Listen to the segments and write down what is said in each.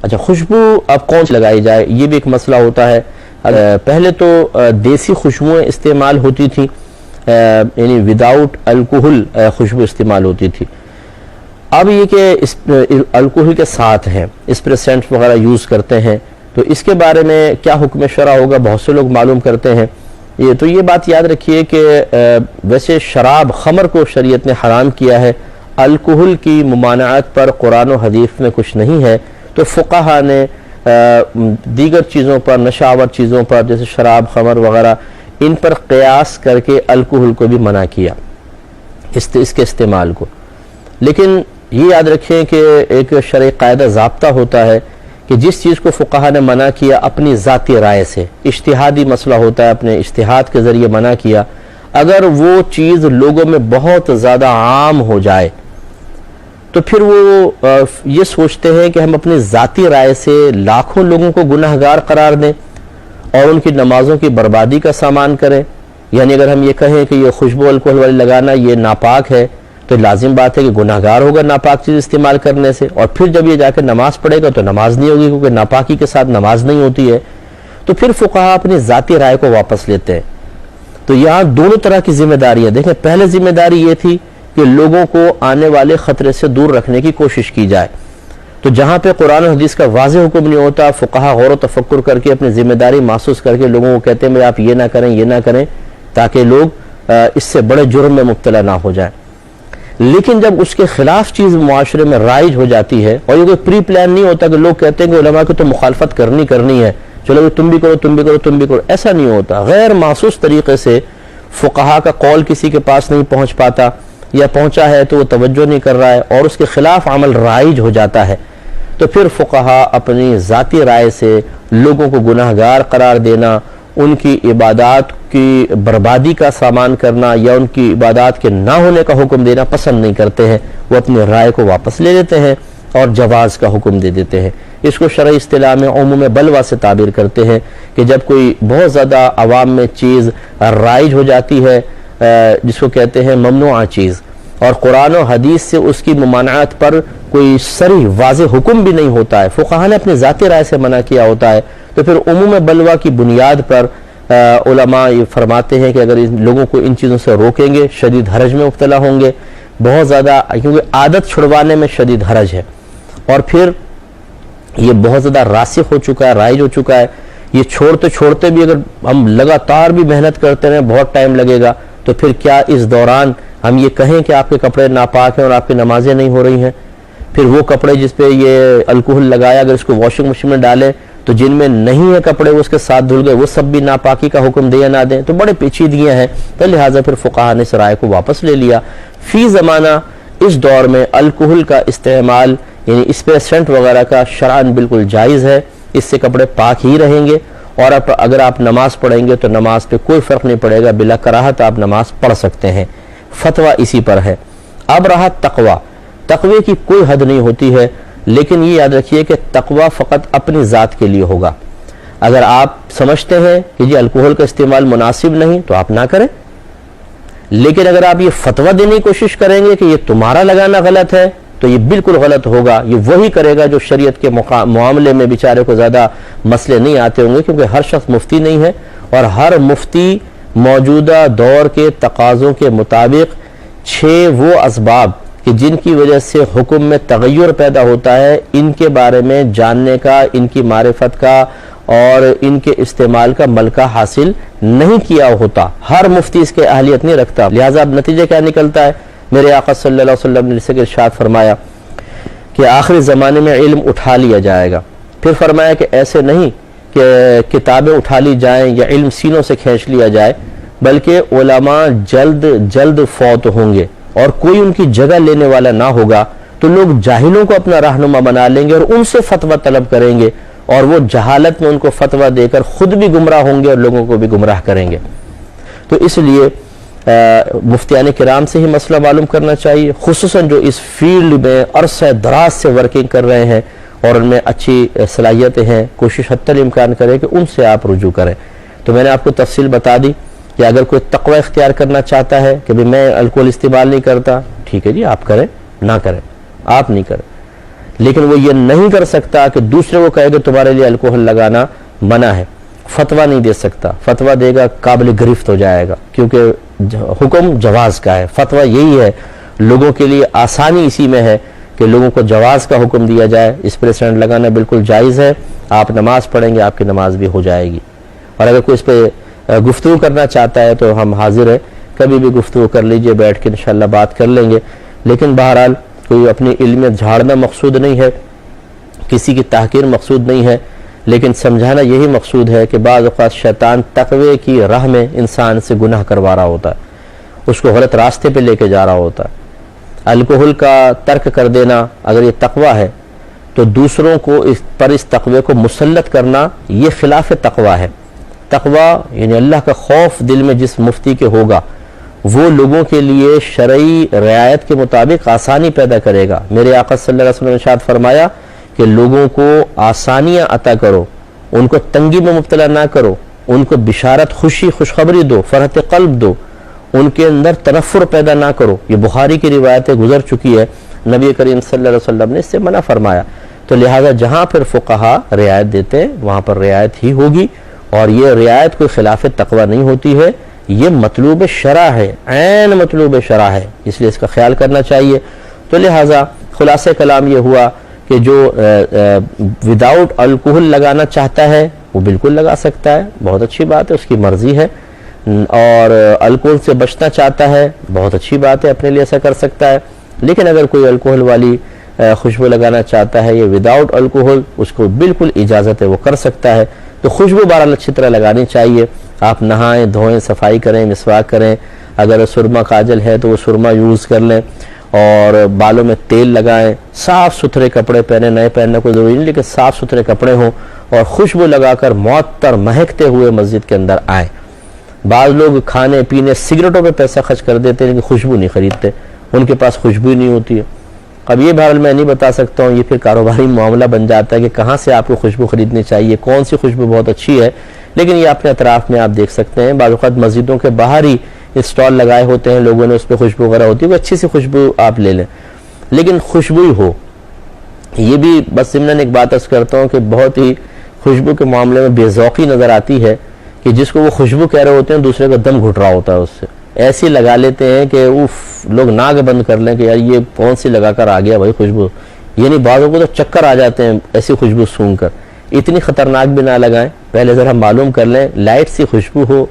اچھا، خوشبو اب کون سی لگائی جائے، یہ بھی ایک مسئلہ ہوتا ہے۔ پہلے تو دیسی خوشبوئیں استعمال ہوتی تھیں، یعنی وداؤٹ الکوہل خوشبو استعمال ہوتی تھی۔ اب یہ کہ الکوہل کے ساتھ ہیں، اسپریسنٹ وغیرہ یوز کرتے ہیں، تو اس کے بارے میں کیا حکم شرع ہوگا، بہت سے لوگ معلوم کرتے ہیں۔ تو یہ بات یاد رکھیے کہ ویسے شراب، خمر کو شریعت نے حرام کیا ہے، الکوہل کی ممانعت پر قرآن و حدیث میں کچھ نہیں ہے، تو فقہا نے دیگر چیزوں پر، نشہ آور چیزوں پر جیسے شراب، خمر وغیرہ، ان پر قیاس کر کے الکوہل کو بھی منع کیا، اس کے استعمال کو۔ لیکن یہ یاد رکھیں کہ ایک شرعی قاعدہ ضابطہ ہوتا ہے کہ جس چیز کو فقہا نے منع کیا اپنی ذاتی رائے سے، اجتہادی مسئلہ ہوتا ہے، اپنے اجتہاد کے ذریعے منع کیا، اگر وہ چیز لوگوں میں بہت زیادہ عام ہو جائے تو پھر وہ یہ سوچتے ہیں کہ ہم اپنی ذاتی رائے سے لاکھوں لوگوں کو گناہ گار قرار دیں اور ان کی نمازوں کی بربادی کا سامان کریں۔ یعنی اگر ہم یہ کہیں کہ یہ خوشبو الکوہل والی لگانا یہ ناپاک ہے، تو لازم بات ہے کہ گناہ گار ہوگا ناپاک چیز استعمال کرنے سے، اور پھر جب یہ جا کے نماز پڑھے گا تو نماز نہیں ہوگی، کیونکہ ناپاکی کے ساتھ نماز نہیں ہوتی ہے۔ تو پھر فقہا اپنی ذاتی رائے کو واپس لیتے ہیں۔ تو یہاں دونوں طرح کی ذمہ داریاں دیکھیں، پہلے ذمہ داری یہ تھی کہ لوگوں کو آنے والے خطرے سے دور رکھنے کی کوشش کی جائے، تو جہاں پہ قرآن و حدیث کا واضح حکم نہیں ہوتا، فقہا غور و تفکر کر کے اپنی ذمہ داری محسوس کر کے لوگوں کو کہتے ہیں آپ یہ نہ کریں، یہ نہ کریں، تاکہ لوگ اس سے بڑے جرم میں مبتلا نہ ہو جائیں۔ لیکن جب اس کے خلاف چیز معاشرے میں رائج ہو جاتی ہے، اور یہ کوئی پری پلان نہیں ہوتا کہ لوگ کہتے ہیں کہ علماء کو تو مخالفت کرنی ہے، چلو تم بھی کرو، تم بھی کرو، تم بھی کرو، ایسا نہیں ہوتا۔ غیر محسوس طریقے سے فقہا کا قول کسی کے پاس نہیں پہنچ پاتا، یا پہنچا ہے تو وہ توجہ نہیں کر رہا ہے اور اس کے خلاف عمل رائج ہو جاتا ہے، تو پھر فقہا اپنی ذاتی رائے سے لوگوں کو گناہ گار قرار دینا، ان کی عبادات کی بربادی کا سامان کرنا یا ان کی عبادات کے نہ ہونے کا حکم دینا پسند نہیں کرتے ہیں، وہ اپنی رائے کو واپس لے لیتے ہیں اور جواز کا حکم دے دیتے ہیں۔ اس کو شرعی اصطلاح میں عموم بلوہ سے تعبیر کرتے ہیں کہ جب کوئی بہت زیادہ عوام میں چیز رائج ہو جاتی ہے، جس کو کہتے ہیں ممنوعہ چیز، اور قرآن و حدیث سے اس کی ممانعت پر کوئی صریح واضح حکم بھی نہیں ہوتا ہے، فقہا نے اپنی ذاتی رائے سے منع کیا ہوتا ہے، تو پھر عموم بلوہ کی بنیاد پر علماء یہ فرماتے ہیں کہ اگر ان لوگوں کو ان چیزوں سے روکیں گے شدید حرج میں مبتلا ہوں گے، بہت زیادہ، کیونکہ عادت چھڑوانے میں شدید حرج ہے، اور پھر یہ بہت زیادہ راسخ ہو چکا ہے، رائج ہو چکا ہے، یہ چھوڑتے بھی اگر ہم لگاتار بھی محنت کرتے رہیں بہت ٹائم لگے گا، تو پھر کیا اس دوران ہم یہ کہیں کہ آپ کے کپڑے ناپاک ہیں اور آپ کی نمازیں نہیں ہو رہی ہیں؟ پھر وہ کپڑے جس پہ یہ الکوہل لگایا اگر اس کو واشنگ مشین میں ڈالیں تو جن میں نہیں ہے کپڑے وہ اس کے ساتھ دھل گئے، وہ سب بھی ناپاکی کا حکم دے یا نہ دیں، تو بڑے پیچیدگیاں ہیں، تو لہٰذا پھر فقہا نے اس رائے کو واپس لے لیا۔ فی زمانہ اس دور میں الکوہل کا استعمال یعنی اسپریسنٹ وغیرہ کا شرعاً بالکل جائز ہے، اس سے کپڑے پاک ہی رہیں گے، اور اگر آپ نماز پڑھیں گے تو نماز پہ کوئی فرق نہیں پڑے گا، بلا کراہت آپ نماز پڑھ سکتے ہیں۔ فتویٰ اسی پر ہے۔ اب رہا تقوی، تقوی کی کوئی حد نہیں ہوتی ہے، لیکن یہ یاد رکھیے کہ تقوی فقط اپنی ذات کے لیے ہوگا۔ اگر آپ سمجھتے ہیں کہ جی الکوہل کا استعمال مناسب نہیں تو آپ نہ کریں، لیکن اگر آپ یہ فتویٰ دینے کی کوشش کریں گے کہ یہ تمہارا لگانا غلط ہے تو یہ بالکل غلط ہوگا۔ یہ وہی کرے گا جو شریعت کے معاملے میں بیچارے کو زیادہ مسئلے نہیں آتے ہوں گے، کیونکہ ہر شخص مفتی نہیں ہے، اور ہر مفتی موجودہ دور کے تقاضوں کے مطابق 6 وہ اسباب کہ جن کی وجہ سے حکم میں تغیر پیدا ہوتا ہے، ان کے بارے میں جاننے کا، ان کی معرفت کا اور ان کے استعمال کا ملکہ حاصل نہیں کیا ہوتا۔ ہر مفتی اس کے اہلیت نہیں رکھتا، لہٰذا اب نتیجہ کیا نکلتا ہے؟ میرے آقا صلی اللہ علیہ وسلم نے اسے ارشاد فرمایا کہ آخری زمانے میں علم اٹھا لیا جائے گا، پھر فرمایا کہ ایسے نہیں کہ کتابیں اٹھا لی جائیں یا علم سینوں سے کھینچ لیا جائے، بلکہ علماء جلد فوت ہوں گے اور کوئی ان کی جگہ لینے والا نہ ہوگا، تو لوگ جاہلوں کو اپنا رہنما بنا لیں گے اور ان سے فتویٰ طلب کریں گے، اور وہ جہالت میں ان کو فتویٰ دے کر خود بھی گمراہ ہوں گے اور لوگوں کو بھی گمراہ کریں گے۔ تو اس لیے مفتیان کرام سے ہی مسئلہ معلوم کرنا چاہیے، خصوصاً جو اس فیلڈ میں عرصہ دراز سے ورکنگ کر رہے ہیں اور ان میں اچھی صلاحیتیں ہیں، کوشش حتی الامکان کریں کہ ان سے آپ رجوع کریں۔ تو میں نے آپ کو تفصیل بتا دی کہ اگر کوئی تقوی اختیار کرنا چاہتا ہے کہ میں الکوہل استعمال نہیں کرتا، ٹھیک ہے جی آپ کریں، نہ کریں آپ نہیں کریں، لیکن وہ یہ نہیں کر سکتا کہ دوسرے کو کہے کہ تمہارے لیے الکوہل لگانا منع ہے، فتویٰ نہیں دے سکتا، فتویٰ دے گا قابل گرفت ہو جائے گا، کیونکہ حکم جواز کا ہے، فتویٰ یہی ہے، لوگوں کے لیے آسانی اسی میں ہے کہ لوگوں کو جواز کا حکم دیا جائے، اس پر سٹینڈ لگانا بالکل جائز ہے، آپ نماز پڑھیں گے آپ کی نماز بھی ہو جائے گی، اور اگر کوئی اس پہ گفتگو کرنا چاہتا ہے تو ہم حاضر ہیں، کبھی بھی گفتگو کر لیجئے، بیٹھ کے انشاءاللہ بات کر لیں گے، لیکن بہرحال کوئی اپنی علمیت جھاڑنا مقصود نہیں ہے، کسی کی تحقیر مقصود نہیں ہے، لیکن سمجھانا یہی مقصود ہے کہ بعض اوقات شیطان تقوی کی راہ میں انسان سے گناہ کروا رہا ہوتا ہے، اس کو غلط راستے پہ لے کے جا رہا ہوتا ہے۔ الکوہل کا ترک کر دینا اگر یہ تقوی ہے تو دوسروں کو اس تقوی کو مسلط کرنا یہ خلاف تقوی ہے۔ تقوی یعنی اللہ کا خوف دل میں جس مفتی کے ہوگا وہ لوگوں کے لیے شرعی رعایت کے مطابق آسانی پیدا کرے گا۔ میرے آقا صلی اللہ علیہ وسلم نے ارشاد فرمایا کہ لوگوں کو آسانیاں عطا کرو، ان کو تنگی میں مبتلا نہ کرو، ان کو بشارت، خوشی، خوشخبری دو، فرحت قلب دو، ان کے اندر تنفر پیدا نہ کرو۔ یہ بخاری کی روایتیں گزر چکی ہے، نبی کریم صلی اللہ علیہ وسلم نے اس سے منع فرمایا، تو لہٰذا جہاں پھر فقہا رعایت دیتے ہیں وہاں پر رعایت ہی ہوگی، اور یہ رعایت کوئی خلاف تقوی نہیں ہوتی ہے، یہ مطلوب شرع ہے، عین مطلوب شرع ہے، اس لیے اس کا خیال کرنا چاہیے۔ تو لہٰذا خلاصہ کلام یہ ہوا کہ جو وداؤٹ الکوہل لگانا چاہتا ہے وہ بالکل لگا سکتا ہے، بہت اچھی بات ہے، اس کی مرضی ہے، اور الکوہل سے بچنا چاہتا ہے بہت اچھی بات ہے، اپنے لیے ایسا کر سکتا ہے، لیکن اگر کوئی الکوہل والی خوشبو لگانا چاہتا ہے یہ وداؤٹ الکوہل، اس کو بالکل اجازت ہے، وہ کر سکتا ہے۔ تو خوشبو بہرحال اچھی طرح لگانی چاہیے، آپ نہائیں دھوئیں، صفائی کریں، مسواک کریں، اگر سرما کاجل ہے تو وہ سرما یوز کر لیں، اور بالوں میں تیل لگائیں، صاف ستھرے کپڑے پہنیں، نئے پہننے کو ضروری نہیں لیکن صاف ستھرے کپڑے ہوں، اور خوشبو لگا کر معطر مہکتے ہوئے مسجد کے اندر آئیں۔ بعض لوگ کھانے پینے سگریٹوں پہ پیسہ خرچ کر دیتے ہیں لیکن خوشبو نہیں خریدتے، ان کے پاس خوشبو ہی نہیں ہوتی ہے۔ اب یہ بہرحال میں نہیں بتا سکتا ہوں، یہ پھر کاروباری معاملہ بن جاتا ہے کہ کہاں سے آپ کو خوشبو خریدنی چاہیے، کون سی خوشبو بہت اچھی ہے، لیکن یہ اپنے اطراف میں آپ دیکھ سکتے ہیں، بعض اوقات مسجدوں کے باہر ہی اسٹال لگائے ہوتے ہیں، لوگوں نے اس پہ خوشبو وغیرہ ہوتی ہے، وہ اچھی سی خوشبو آپ لے لیں، لیکن خوشبو ہی ہو۔ یہ بھی بس ضمناً ایک بات عرض کرتا ہوں کہ بہت ہی خوشبو کے معاملے میں بے ذوقی نظر آتی ہے کہ جس کو وہ خوشبو کہہ رہے ہوتے ہیں دوسرے کا دم گھٹ رہا ہوتا ہے، اس سے ایسی لگا لیتے ہیں کہ لوگ ناک بند کر لیں کہ یار یہ کون سی لگا کر آ گیا بھائی خوشبو، یعنی بعضوں کو تو چکر آ جاتے ہیں ایسی خوشبو سونگھ کر۔ اتنی خطرناک بھی نہ لگائیں، پہلے ذرا معلوم کر لیں، لائٹ سی خوشبو ہو،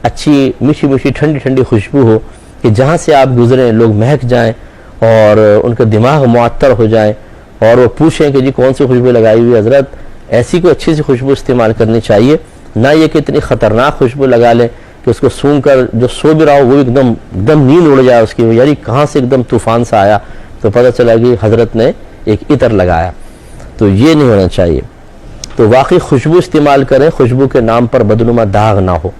اچھی میٹھی میٹھی ٹھنڈی ٹھنڈی خوشبو ہو کہ جہاں سے آپ گزریں لوگ مہک جائیں اور ان کا دماغ معطر ہو جائے، اور وہ پوچھیں کہ جی کون سی خوشبو لگائی ہوئی حضرت، ایسی کوئی اچھی سی خوشبو استعمال کرنی چاہیے، نہ یہ کہ اتنی خطرناک خوشبو لگا لیں کہ اس کو سونگ کر جو سو بھی رہا ہو وہ ایک دم نیند اڑ جائے اس کی، یعنی کہاں سے ایک دم طوفان سا آیا تو پتہ چلا کہ حضرت نے ایک عطر لگایا، تو یہ نہیں ہونا چاہیے۔ تو واقعی خوشبو استعمال کریں، خوشبو کے نام پر بدنما داغ نہ ہو۔